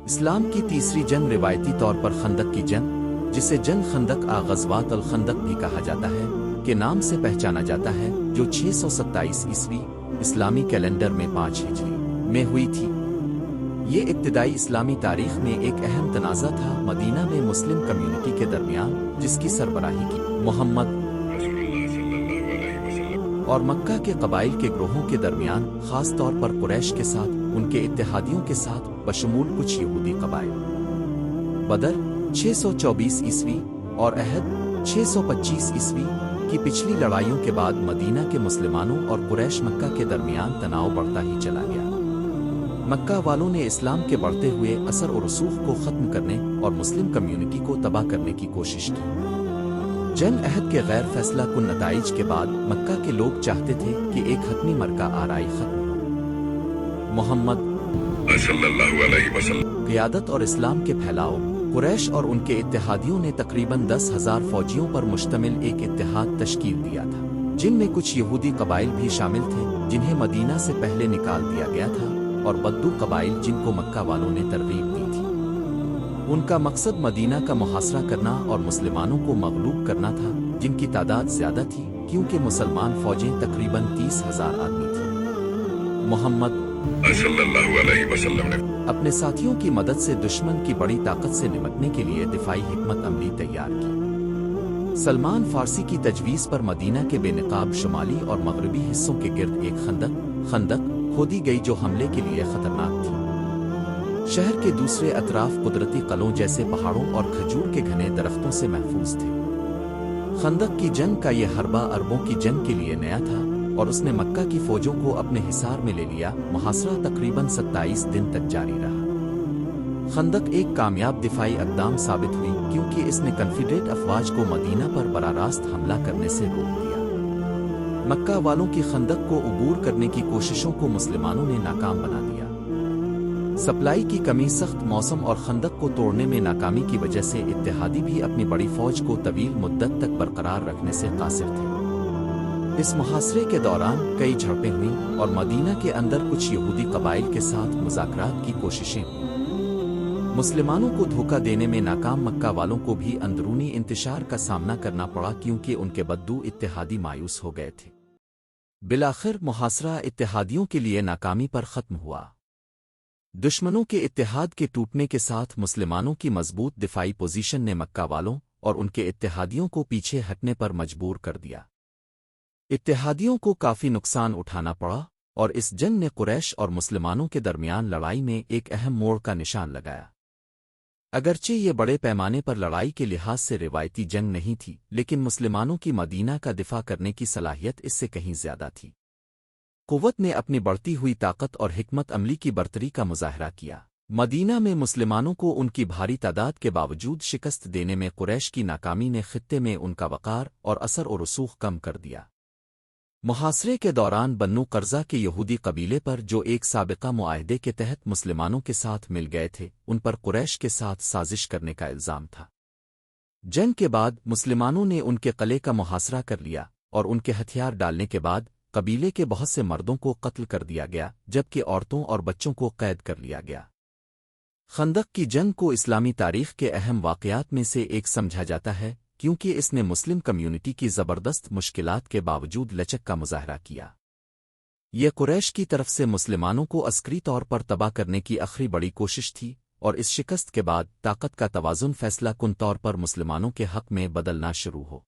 اسلام کی تیسری جنگ روایتی طور پر خندق کی جنگ، جسے جنگ خندق غزوات الخندق بھی کہا جاتا ہے، کے نام سے پہچانا جاتا ہے، جو 627 عیسوی اسلامی کیلنڈر میں 5 ہجری میں ہوئی تھی۔ یہ ابتدائی اسلامی تاریخ میں ایک اہم تنازع تھا مدینہ میں مسلم کمیونٹی کے درمیان، جس کی سربراہی کی محمد اور مکہ کے قبائل کے گروہوں کے درمیان، خاص طور پر قریش کے ساتھ، ان کے اتحادیوں کے ساتھ، بشمول کچھ یہودی قبائل۔ بدر 624 عیسوی اور احد 625 عیسوی کی پچھلی لڑائیوں کے بعد مدینہ کے مسلمانوں اور قریش مکہ کے درمیان تناؤ بڑھتا ہی چلا گیا۔ مکہ والوں نے اسلام کے بڑھتے ہوئے اثر و رسوخ کو ختم کرنے اور مسلم کمیونٹی کو تباہ کرنے کی کوشش کی۔ جنگ عہد کے غیر فیصلہ کن نتائج کے بعد مکہ کے لوگ چاہتے تھے کہ ایک حتمی مرکہ آرائی ختم ہو۔ محمد صلی اللہ علیہ وسلم قیادت اور اسلام کے پھیلاؤ، قریش اور ان کے اتحادیوں نے تقریباً 10,000 فوجیوں پر مشتمل ایک اتحاد تشکیل دیا تھا، جن میں کچھ یہودی قبائل بھی شامل تھے جنہیں مدینہ سے پہلے نکال دیا گیا تھا، اور بدو قبائل جن کو مکہ والوں نے ترغیب دی تھی۔ ان کا مقصد مدینہ کا محاصرہ کرنا اور مسلمانوں کو مغلوب کرنا تھا، جن کی تعداد زیادہ تھی کیونکہ مسلمان فوجیں تقریباً 30,000 آدمی تھیں۔ محمد صلی اللہ علیہ وسلم نے اپنے ساتھیوں کی مدد سے دشمن کی بڑی طاقت سے نمٹنے کے لیے دفاعی حکمت عملی تیار کی۔ سلمان فارسی کی تجویز پر مدینہ کے بے نقاب شمالی اور مغربی حصوں کے گرد ایک خندق کھودی گئی جو حملے کے لیے خطرناک تھی۔ شہر کے دوسرے اطراف قدرتی قلعوں جیسے پہاڑوں اور کھجور کے گھنے درختوں سے محفوظ تھے۔ خندق کی جنگ کا یہ حربہ عربوں کی جنگ کے لیے نیا تھا، اور اس نے مکہ کی فوجوں کو اپنے حصار میں لے لیا۔ محاصرہ تقریباً 27 دن تک جاری رہا۔ خندق ایک کامیاب دفاعی اقدام ثابت ہوئی کیونکہ اس نے کنفیڈریٹ افواج کو مدینہ پر براہ راست حملہ کرنے سے روک دیا۔ مکہ والوں کی خندق کو عبور کرنے کی کوششوں کو مسلمانوں نے ناکام بنا دیا۔ سپلائی کی کمی، سخت موسم اور خندق کو توڑنے میں ناکامی کی وجہ سے اتحادی بھی اپنی بڑی فوج کو طویل مدت تک برقرار رکھنے سے قاصر تھے۔ اس محاصرے کے دوران کئی جھڑپیں ہوئیں اور مدینہ کے اندر کچھ یہودی قبائل کے ساتھ مذاکرات کی کوششیں ہوئیں۔ مسلمانوں کو دھوکہ دینے میں ناکام مکہ والوں کو بھی اندرونی انتشار کا سامنا کرنا پڑا کیونکہ ان کے بدو اتحادی مایوس ہو گئے تھے۔ بالآخر محاصرہ اتحادیوں کے لیے ناکامی پر ختم ہوا۔ دشمنوں کے اتحاد کے ٹوٹنے کے ساتھ مسلمانوں کی مضبوط دفاعی پوزیشن نے مکہ والوں اور ان کے اتحادیوں کو پیچھے ہٹنے پر مجبور کر دیا۔ اتحادیوں کو کافی نقصان اٹھانا پڑا، اور اس جنگ نے قریش اور مسلمانوں کے درمیان لڑائی میں ایک اہم موڑ کا نشان لگایا۔ اگرچہ یہ بڑے پیمانے پر لڑائی کے لحاظ سے روایتی جنگ نہیں تھی، لیکن مسلمانوں کی مدینہ کا دفاع کرنے کی صلاحیت اس سے کہیں زیادہ تھی۔ قوت نے اپنی بڑھتی ہوئی طاقت اور حکمت عملی کی برتری کا مظاہرہ کیا۔ مدینہ میں مسلمانوں کو ان کی بھاری تعداد کے باوجود شکست دینے میں قریش کی ناکامی نے خطے میں ان کا وقار اور اثر و رسوخ کم کر دیا۔ محاصرے کے دوران بنو قرظہ کے یہودی قبیلے پر، جو ایک سابقہ معاہدے کے تحت مسلمانوں کے ساتھ مل گئے تھے، ان پر قریش کے ساتھ سازش کرنے کا الزام تھا۔ جنگ کے بعد مسلمانوں نے ان کے قلعے کا محاصرہ کر لیا، اور ان کے ہتھیار ڈالنے کے بعد قبیلے کے بہت سے مردوں کو قتل کر دیا گیا، جبکہ عورتوں اور بچوں کو قید کر لیا گیا۔ خندق کی جنگ کو اسلامی تاریخ کے اہم واقعات میں سے ایک سمجھا جاتا ہے کیونکہ اس نے مسلم کمیونٹی کی زبردست مشکلات کے باوجود لچک کا مظاہرہ کیا۔ یہ قریش کی طرف سے مسلمانوں کو عسکری طور پر تباہ کرنے کی آخری بڑی کوشش تھی، اور اس شکست کے بعد طاقت کا توازن فیصلہ کن طور پر مسلمانوں کے حق میں بدلنا شروع ہو۔